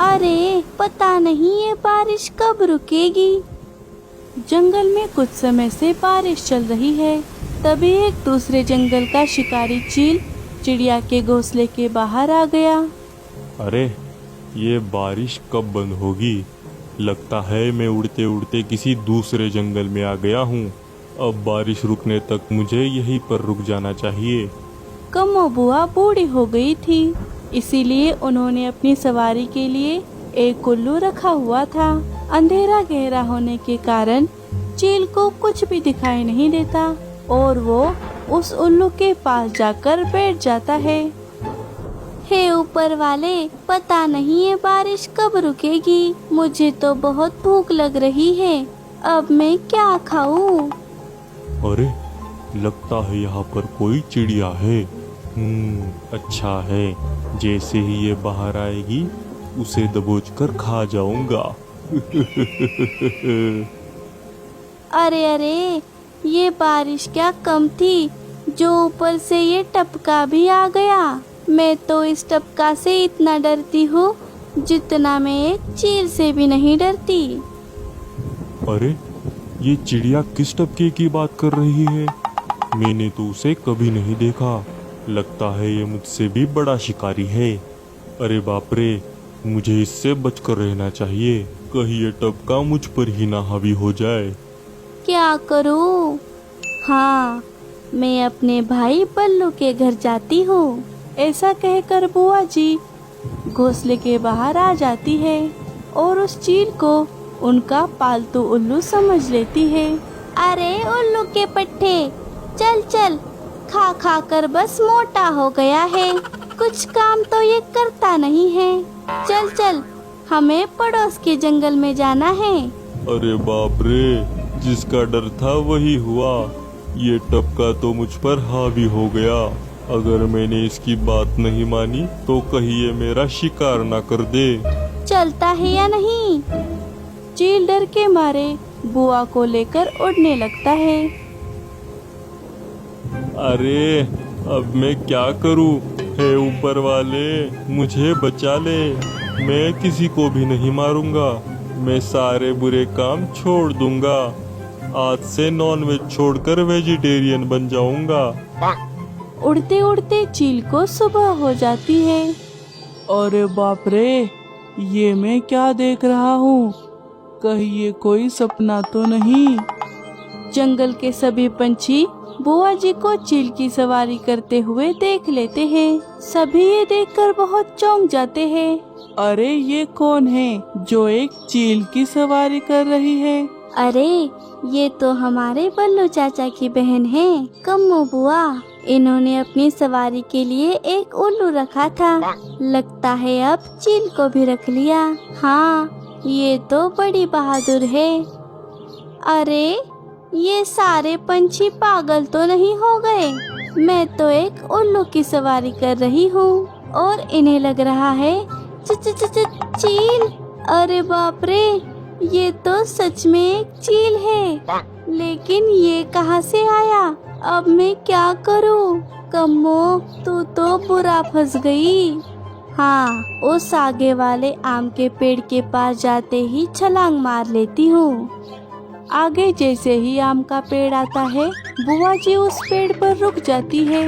अरे पता नहीं ये बारिश कब रुकेगी। जंगल में कुछ समय से बारिश चल रही है। तभी एक दूसरे जंगल का शिकारी चील चिड़िया के घोंसले के बाहर आ गया। अरे ये बारिश कब बंद होगी? लगता है मैं उड़ते उड़ते किसी दूसरे जंगल में आ गया हूँ। अब बारिश रुकने तक मुझे यहीं पर रुक जाना चाहिए। कम्मो बुआ बूढ़ी हो गई थी, इसीलिए उन्होंने अपनी सवारी के लिए एक उल्लू रखा हुआ था। अंधेरा गहरा होने के कारण चील को कुछ भी दिखाई नहीं देता और वो उस उल्लू के पास जाकर बैठ जाता है। हे ऊपर वाले, पता नहीं ये बारिश कब रुकेगी। मुझे तो बहुत भूख लग रही है। अब मैं क्या खाऊं? अरे लगता है यहाँ पर कोई चिड़िया है। अच्छा है, जैसे ही ये बाहर आएगी उसे दबोच कर खा जाऊंगा। अरे अरे, ये बारिश क्या कम थी, जो ऊपर से ये टपका भी आ गया। मैं तो इस टपका से इतना डरती हूँ जितना मैं एक चील से भी नहीं डरती। अरे ये चिड़िया किस टपके की बात कर रही है? मैंने तो उसे कभी नहीं देखा। लगता है ये मुझसे भी बड़ा शिकारी है। अरे बाप रे, मुझे इससे बचकर रहना चाहिए। कहीं ये टपका मुझ पर ही ना हावी हो जाए। क्या करूँ? हाँ, मैं अपने भाई बल्लू के घर जाती हूँ। ऐसा कहकर बुआ जी घोंसले के बाहर आ जाती है और उस चील को उनका पालतू उल्लू समझ लेती है। अरे उल्लू के पट्टे, चल चल, खा खा कर बस मोटा हो गया है। कुछ काम तो ये करता नहीं है। चल चल, हमें पड़ोस के जंगल में जाना है। अरे बाप रे, जिसका डर था वही हुआ। ये टपका तो मुझ पर हावी हो गया। अगर मैंने इसकी बात नहीं मानी तो कहीं ये मेरा शिकार ना कर दे। चलता है या नहीं? चील डर के मारे बुआ को लेकर उड़ने लगता है। अरे अब मैं क्या करूं? हे ऊपर वाले, मुझे बचा ले। मैं किसी को भी नहीं मारूंगा। मैं सारे बुरे काम छोड़ दूंगा। आज से नॉनवेज छोड़कर वेजिटेरियन बन जाऊंगा। उड़ते उड़ते चील को सुबह हो जाती है। अरे बाप रे, ये मैं क्या देख रहा हूँ? कहीं ये कोई सपना तो नहीं? जंगल के सभी पंछी बुआ जी को चील की सवारी करते हुए देख लेते हैं। सभी ये देखकर बहुत चौंक जाते हैं। अरे ये कौन है जो एक चील की सवारी कर रही है? अरे ये तो हमारे बल्लू चाचा की बहन है, कम्मो बुआ। इन्होंने अपनी सवारी के लिए एक उल्लू रखा था। लगता है अब चील को भी रख लिया। हाँ, ये तो बड़ी बहादुर है। अरे ये सारे पंछी पागल तो नहीं हो गए? मैं तो एक उल्लू की सवारी कर रही हूँ और इन्हें लग रहा है चील। अरे बाप रे, ये तो सच में एक चील है। लेकिन ये कहाँ से आया? अब मैं क्या करूँ? कम्मो, तू तो बुरा फंस गई। हाँ, उस आगे वाले आम के पेड़ के पास जाते ही छलांग मार लेती हूँ। आगे जैसे ही आम का पेड़ आता है, बुआ जी उस पेड़ पर रुक जाती है।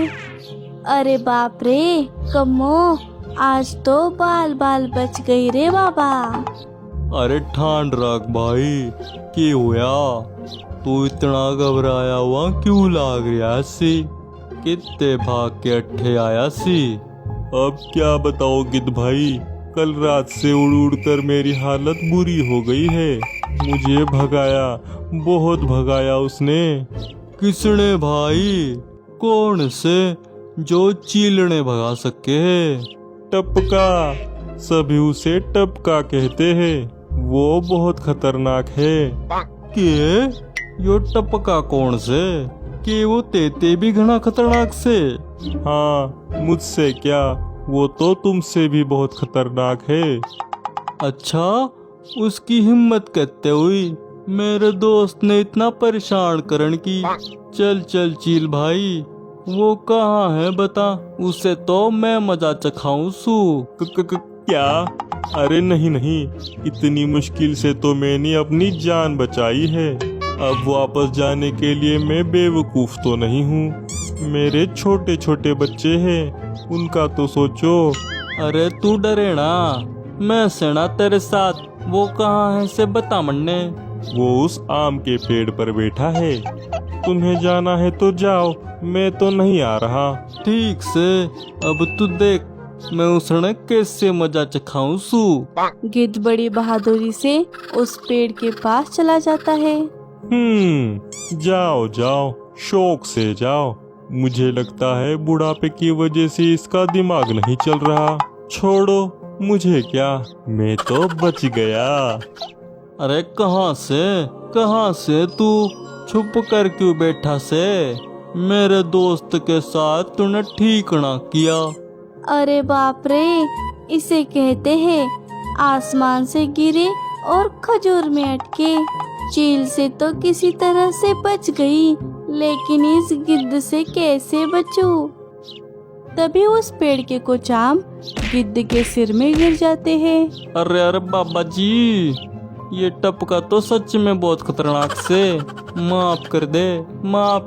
अरे बाप रे कम्मो, आज तो बाल बाल बच गई रे बाबा। अरे ठांड रख भाई, क्या होया? तू इतना घबराया हुआ क्यों लाग रहा सी? कितने भाग के अट्ठे आया सी? अब क्या बताओ गिद्ध भाई, कल रात से उड़ उड़ कर मेरी हालत बुरी हो गई है। मुझे भगाया, बहुत भगाया उसने। किसने भाई? कौन से जो चीलने भगा सके है? टपका, सभी उसे टपका कहते हैं। वो बहुत खतरनाक है। के यो टपका कौन से? कि वो तेते भी घना खतरनाक से? हाँ, मुझसे क्या, वो तो तुमसे भी बहुत खतरनाक है। अच्छा, उसकी हिम्मत कहते हुई मेरे दोस्त ने इतना परेशान करन की। चल चल चील भाई, वो कहाँ है बता, उसे तो मैं मजा चखाऊं सू। क्या? अरे नहीं नहीं, इतनी मुश्किल से तो मैंने अपनी जान बचाई है। अब वापस जाने के लिए मैं बेवकूफ तो नहीं हूँ। मेरे छोटे छोटे बच्चे हैं, उनका तो सोचो। अरे तू डरे ना, मैं सेना तेरे साथ। वो कहाँ है से बता मन्ने। वो उस आम के पेड़ पर बैठा है। तुम्हें जाना है तो जाओ, मैं तो नहीं आ रहा। ठीक से, अब तू देख मैं उसने कैसे मजा चखाऊं सू। गिद्ध बड़ी बहादुरी से उस पेड़ के पास चला जाता है। जाओ जाओ, शौक से जाओ। मुझे लगता है बुढ़ापे की वजह से इसका दिमाग नहीं चल रहा। छोड़ो, मुझे क्या, मैं तो बच गया। अरे कहाँ से तू छुप कर क्यों बैठा से? मेरे दोस्त के साथ तूने ठीक ना किया। अरे बाप रे, इसे कहते हैं आसमान से गिरे और खजूर में अटके। चील से तो किसी तरह से बच गई, लेकिन इस गिद्ध से कैसे बचूं? तभी उस पेड़ के कुछ आम गिद्ध के सिर में गिर जाते हैं। अरे बाबा जी, ये टपका तो सच में बहुत खतरनाक से। माफ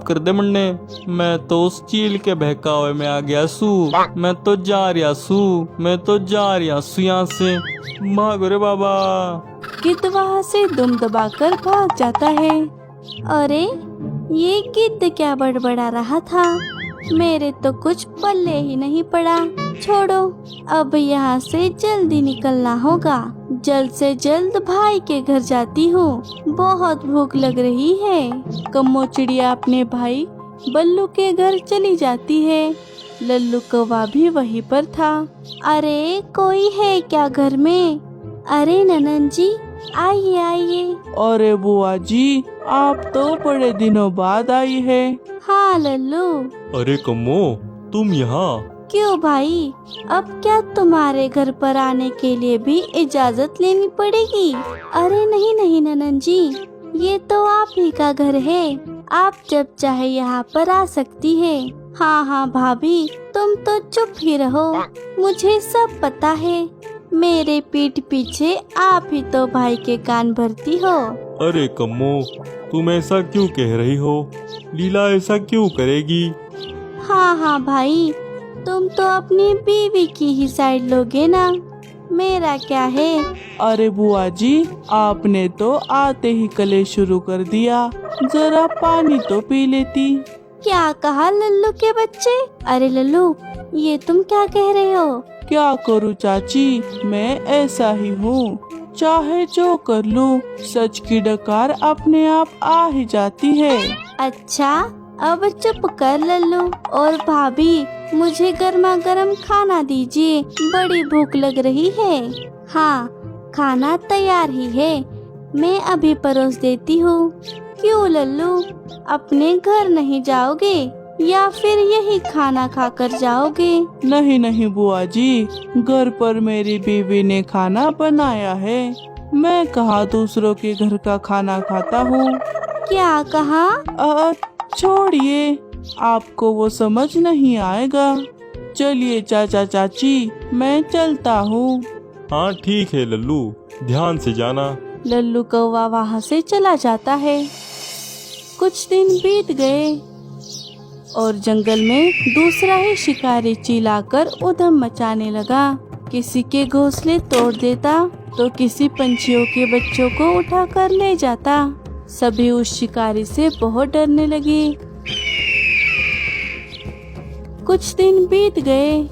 कर दे मुन्ने। मैं तो उस चील के बहकावे में आ गया सू। मैं तो जा रहा सू यहाँ से। भागो रे बाबा। गिद्ध वहाँ से दुम दबाकर भाग जाता है। अरे ये गिद्ध क्या बड़बड़ा रहा था, मेरे तो कुछ पल्ले ही नहीं पड़ा। छोड़ो, अब यहाँ से जल्दी निकलना होगा। जल्द से जल्द भाई के घर जाती हूँ, बहुत भूख लग रही है। कम्मो चिड़िया अपने भाई बल्लू के घर चली जाती है। लल्लू कौवा भी वहीं पर था। अरे कोई है क्या घर में? अरे ननन जी, आइए आइए। अरे बुआ जी, आप तो बड़े दिनों बाद आई है। हाँ लल्लू। अरे कम्मो, तुम यहाँ? क्यों भाई, अब क्या तुम्हारे घर पर आने के लिए भी इजाजत लेनी पड़ेगी? अरे नहीं ननन जी, ये तो आप ही का घर है। आप जब चाहे यहाँ पर आ सकती है। हाँ भाभी, तुम तो चुप ही रहो, मुझे सब पता है। मेरे पीठ पीछे आप ही तो भाई के कान भरती हो। अरे कम्मो, तुम ऐसा क्यों कह रही हो? लीला ऐसा क्यों करेगी? हाँ भाई, तुम तो अपनी बीवी की ही साइड लोगे ना, मेरा क्या है। अरे बुआ जी, आपने तो आते ही कलेश शुरू कर दिया। जरा पानी तो पी लेती। क्या कहा लल्लू के बच्चे? अरे लल्लू, ये तुम क्या कह रहे हो? क्या करूं चाची, मैं ऐसा ही हूँ। चाहे जो कर लूं, सच की डकार अपने आप आ ही जाती है। अच्छा, अब चुप कर लल्लू। और भाभी, मुझे गर्मा गर्म खाना दीजिए, बड़ी भूख लग रही है। हाँ, खाना तैयार ही है, मैं अभी परोस देती हूँ। क्यों लल्लू, अपने घर नहीं जाओगे या फिर यही खाना खाकर जाओगे? नहीं बुआ जी, घर पर मेरी बीवी ने खाना बनाया है। मैं कहाँ दूसरों के घर का खाना खाता हूँ। क्या कहा? छोड़िए, आपको वो समझ नहीं आएगा। चलिए चाचा चाची, मैं चलता हूँ। हाँ ठीक है लल्लू, ध्यान से जाना। लल्लू कौवा वहाँ से चला जाता है। कुछ दिन बीत गए और जंगल में दूसरा ही शिकारी चील आकर उधम मचाने लगा। किसी के घोंसले तोड़ देता तो किसी पंछियों के बच्चों को उठाकर ले जाता। सभी उस शिकारी से बहुत डरने लगे। कुछ दिन बीत गए,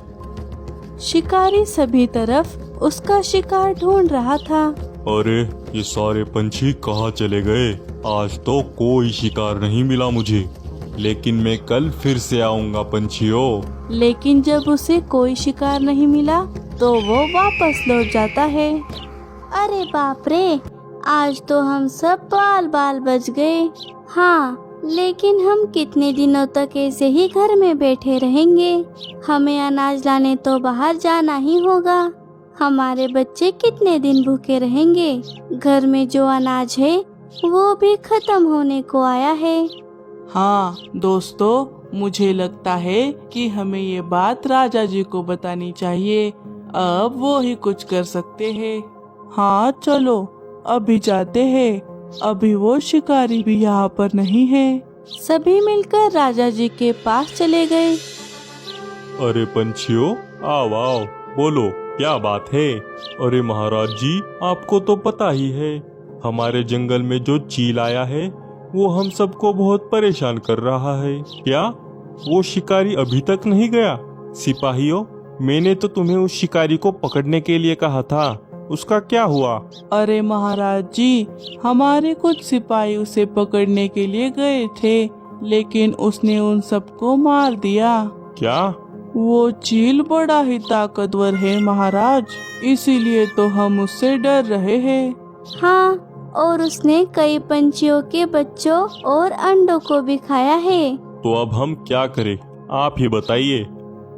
शिकारी सभी तरफ उसका शिकार ढूंढ रहा था। अरे ये सारे पंछी कहाँ चले गए? आज तो कोई शिकार नहीं मिला मुझे, लेकिन मैं कल फिर से आऊंगा पंछियों। लेकिन जब उसे कोई शिकार नहीं मिला तो वो वापस लौट जाता है। अरे बाप रे, आज तो हम सब बाल बच गए। हाँ, लेकिन हम कितने दिनों तक ऐसे ही घर में बैठे रहेंगे? हमें अनाज लाने तो बाहर जाना ही होगा। हमारे बच्चे कितने दिन भूखे रहेंगे? घर में जो अनाज है वो भी खत्म होने को आया है। हाँ दोस्तों, मुझे लगता है कि हमें ये बात राजा जी को बतानी चाहिए। अब वो ही कुछ कर सकते हैं। हाँ चलो अभी जाते हैं, अभी वो शिकारी भी यहाँ पर नहीं है। सभी मिलकर राजा जी के पास चले गए। अरे पंछियों, आओ आओ, बोलो क्या बात है। अरे महाराज जी, आपको तो पता ही है, हमारे जंगल में जो चील आया है वो हम सबको बहुत परेशान कर रहा है। क्या वो शिकारी अभी तक नहीं गया? सिपाहियों, मैंने तो तुम्हें उस शिकारी को पकड़ने के लिए कहा था, उसका क्या हुआ? अरे महाराज जी, हमारे कुछ सिपाही उसे पकड़ने के लिए गए थे, लेकिन उसने उन सबको मार दिया। क्या? वो चील बड़ा ही ताकतवर है महाराज, इसीलिए तो हम उससे डर रहे हैं। हाँ, और उसने कई पंछियों के बच्चों और अंडों को भी खाया है। तो अब हम क्या करें, आप ही बताइए।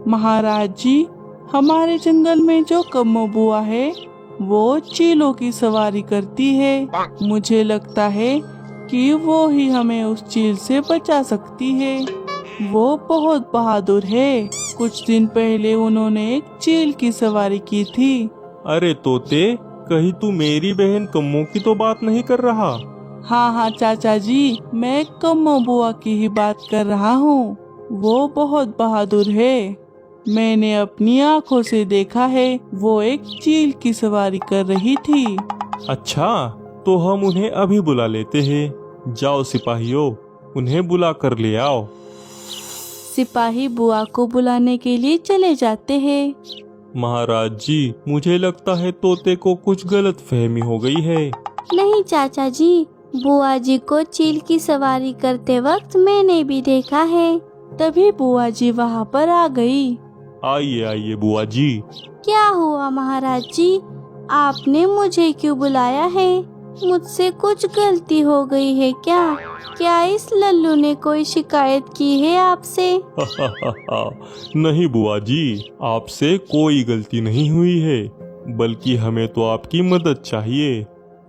महाराज जी, हमारे जंगल में जो कम्मो बुआ है वो चीलों की सवारी करती है। मुझे लगता है कि वो ही हमें उस चील से बचा सकती है। वो बहुत बहादुर है। कुछ दिन पहले उन्होंने एक चील की सवारी की थी। अरे तोते, कहीं तू मेरी बहन कम्मो की तो बात नहीं कर रहा? हाँ हाँ चाचा जी, मैं कम्मो बुआ की ही बात कर रहा हूँ। वो बहुत बहादुर है। मैंने अपनी आँखों से देखा है, वो एक चील की सवारी कर रही थी। अच्छा, तो हम उन्हें अभी बुला लेते हैं। जाओ सिपाहियों, उन्हें बुला कर ले आओ। सिपाही बुआ को बुलाने के लिए चले जाते हैं। महाराज जी, मुझे लगता है तोते को कुछ गलत फहमी हो गई है। नहीं चाचा जी, बुआ जी को चील की सवारी करते वक्त मैंने भी देखा है। तभी बुआ जी वहाँ पर आ गई। आइए आइए बुआ जी। क्या हुआ महाराज जी, आपने मुझे क्यों बुलाया है? मुझसे कुछ गलती हो गई है क्या? क्या इस लल्लू ने कोई शिकायत की है आपसे? नहीं बुआ जी, आपसे कोई गलती नहीं हुई है, बल्कि हमें तो आपकी मदद चाहिए।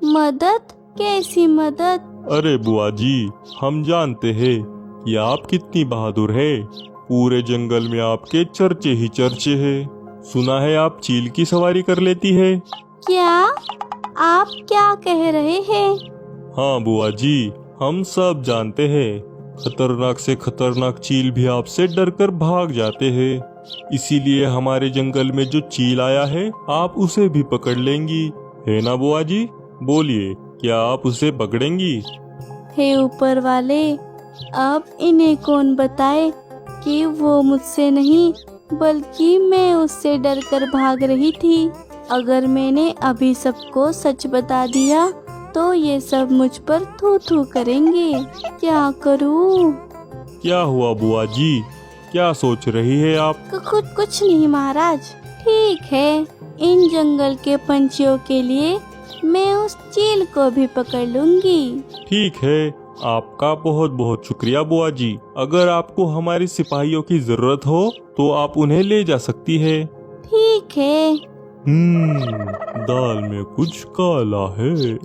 मदद? कैसी मदद? अरे बुआ जी, हम जानते हैं कि आप कितनी बहादुर है। पूरे जंगल में आपके चर्चे ही चर्चे हैं। सुना है आप चील की सवारी कर लेती है। क्या? आप क्या कह रहे हैं? हाँ बुआ जी, हम सब जानते हैं। खतरनाक से खतरनाक चील भी आपसे डरकर भाग जाते हैं। इसीलिए हमारे जंगल में जो चील आया है, आप उसे भी पकड़ लेंगी, है ना बुआ जी? बोलिए, क्या आप उसे पकड़ेंगी? हे ऊपर वाले, अब इन्हें कौन बताए कि वो मुझसे नहीं बल्कि मैं उससे डरकर भाग रही थी। अगर मैंने अभी सबको सच बता दिया तो ये सब मुझ पर थू थू करेंगे। क्या करूं? क्या हुआ बुआ जी, क्या सोच रही है आप? कुछ नहीं महाराज। ठीक है, इन जंगल के पंछियों के लिए मैं उस चील को भी पकड़ लूंगी। ठीक है, आपका बहुत बहुत शुक्रिया बुआ जी। अगर आपको हमारी सिपाहियों की जरूरत हो तो आप उन्हें ले जा सकती है। ठीक है। दाल में कुछ काला है।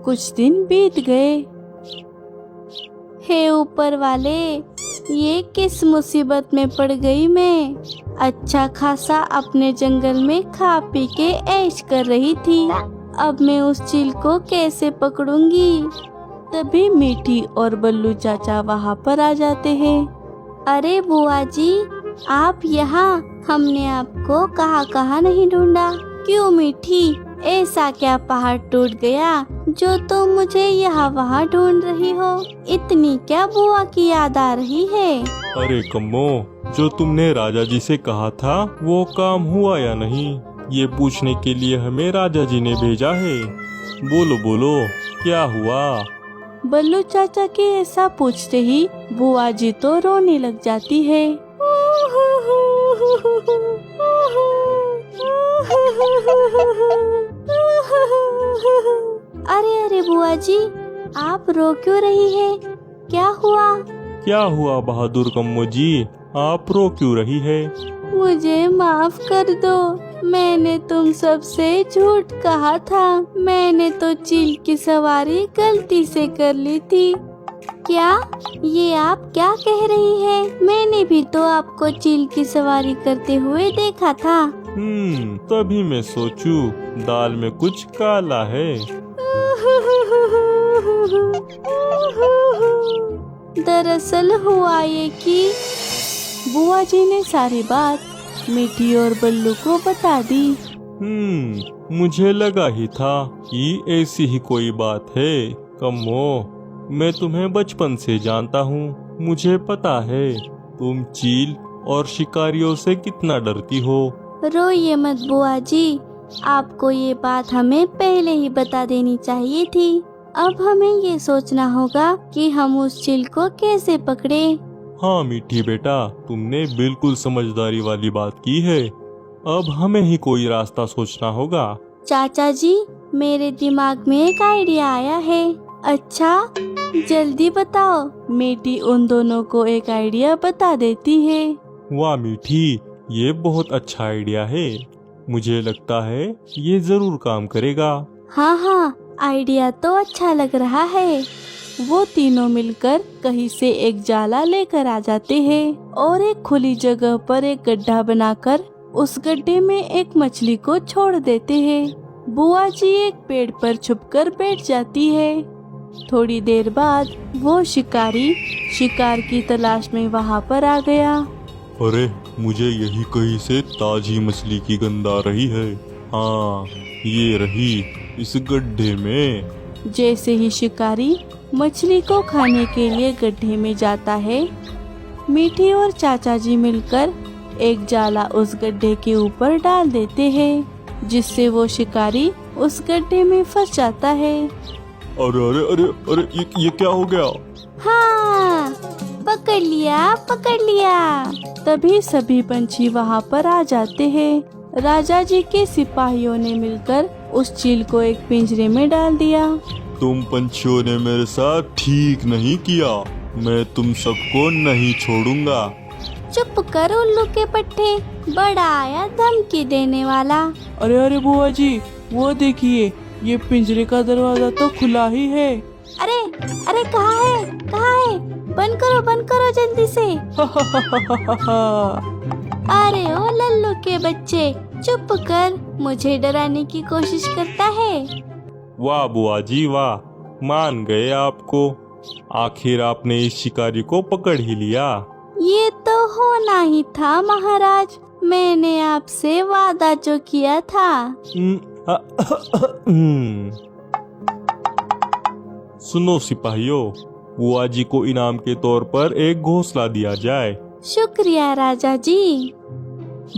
कुछ दिन बीत गए। हे ऊपर वाले, ये किस मुसीबत में पड़ गई मैं? अच्छा खासा अपने जंगल में खा पी के ऐश कर रही थी, अब मैं उस चील को कैसे पकड़ूंगी? तभी मीठी और बल्लू चाचा वहाँ पर आ जाते हैं। अरे बुआ जी, आप यहाँ? हमने आपको कहाँ नहीं ढूंढा। क्यों मीठी, ऐसा क्या पहाड़ टूट गया जो तुम मुझे यहाँ वहाँ ढूंढ रही हो? इतनी क्या बुआ की याद आ रही है? अरे कम्मो, जो तुमने राजा जी से कहा था वो काम हुआ या नहीं, ये पूछने के लिए हमें राजा जी ने भेजा है। बोलो बोलो, क्या हुआ? बल्लू चाचा के ऐसा पूछते ही बुआ जी तो रोने लग जाती है। अरे अरे बुआ जी, आप रो क्यों रही है? क्या हुआ? क्या हुआ बहादुर कम्मो जी, आप रो क्यों रही है? मुझे माफ कर दो, मैंने तुम सबसे झूठ कहा था। मैंने तो चील की सवारी गलती से कर ली थी। क्या? ये आप क्या कह रही है? मैंने भी तो आपको चील की सवारी करते हुए देखा था। तभी मैं सोचूं दाल में कुछ काला है। दरअसल हुआ ये कि बुआ जी ने सारी बात मीठी और बल्लू को बता दी। मुझे लगा ही था कि ऐसी ही कोई बात है। कम्मो, मैं तुम्हें बचपन से जानता हूँ। मुझे पता है तुम चील और शिकारियों से कितना डरती हो। रोइए मत बुआ जी, आपको ये बात हमें पहले ही बता देनी चाहिए थी। अब हमें ये सोचना होगा कि हम उस चील को कैसे पकड़े। हाँ मीठी बेटा, तुमने बिल्कुल समझदारी वाली बात की है। अब हमें ही कोई रास्ता सोचना होगा। चाचा जी, मेरे दिमाग में एक आइडिया आया है। अच्छा, जल्दी बताओ। मीठी उन दोनों को एक आइडिया बता देती है। वाह मीठी, ये बहुत अच्छा आइडिया है। मुझे लगता है ये जरूर काम करेगा। हाँ, आइडिया तो अच्छा लग रहा है। वो तीनों मिलकर कहीं से एक जाला लेकर आ जाते हैं और एक खुली जगह पर एक गड्ढा बनाकर उस गड्ढे में एक मछली को छोड़ देते हैं। बुआ जी एक पेड़ पर छुपकर बैठ जाती है। थोड़ी देर बाद वो शिकारी शिकार की तलाश में वहाँ पर आ गया। अरे, मुझे यही कहीं से ताजी मछली की गंध आ रही है। हाँ, ये रही इस गड्ढे में। जैसे ही शिकारी मछली को खाने के लिए गड्ढे में जाता है, मीठी और चाचा जी मिलकर एक जाला उस गड्ढे के ऊपर डाल देते हैं, जिससे वो शिकारी उस गड्ढे में फंस जाता है। अरे अरे अरे अरे, ये क्या हो गया? हाँ, पकड़ लिया। तभी सभी पंछी वहाँ पर आ जाते हैं। राजा जी के सिपाहियों ने मिलकर उस चील को एक पिंजरे में डाल दिया। तुम पंछियों ने मेरे साथ ठीक नहीं किया। मैं तुम सबको नहीं छोड़ूंगा। चुप कर उल्लू के पट्टे, बड़ा आया धमकी देने वाला। अरे अरे बुआ जी, वो देखिए, ये पिंजरे का दरवाजा तो खुला ही है। अरे कहाँ है? बंद करो जल्दी से। अरे ओ लल्लू के बच्चे, चुप कर, मुझे डराने की कोशिश करता है। वाह बुआ जी वाह, मान गए आपको। आखिर आपने इस शिकारी को पकड़ ही लिया। ये तो होना ही था महाराज, मैंने आपसे वादा जो किया था। सुनो सिपाहियों, बुआ जी को इनाम के तौर पर एक घोंसला दिया जाए। शुक्रिया राजा जी।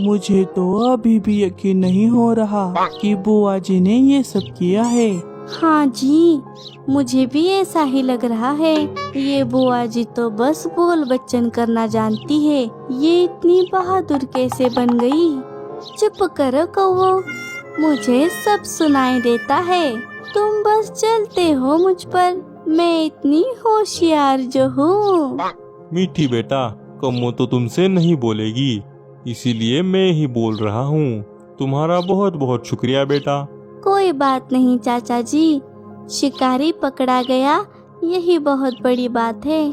मुझे तो अभी भी यकीन नहीं हो रहा कि बुआ जी ने ये सब किया है। हाँ जी, मुझे भी ऐसा ही लग रहा है। ये बुआ जी तो बस बोल बच्चन करना जानती है। ये इतनी बहादुर कैसे बन गई? चुप करो कौवो, मुझे सब सुनाई देता है। तुम बस चलते हो मुझ पर, मैं इतनी होशियार जो हूँ। मीठी बेटा, कम्मो तो तुमसे नहीं बोलेगी, इसीलिए मैं ही बोल रहा हूँ। तुम्हारा बहुत बहुत शुक्रिया बेटा। कोई बात नहीं चाचा जी, शिकारी पकड़ा गया, यही बहुत बड़ी बात है।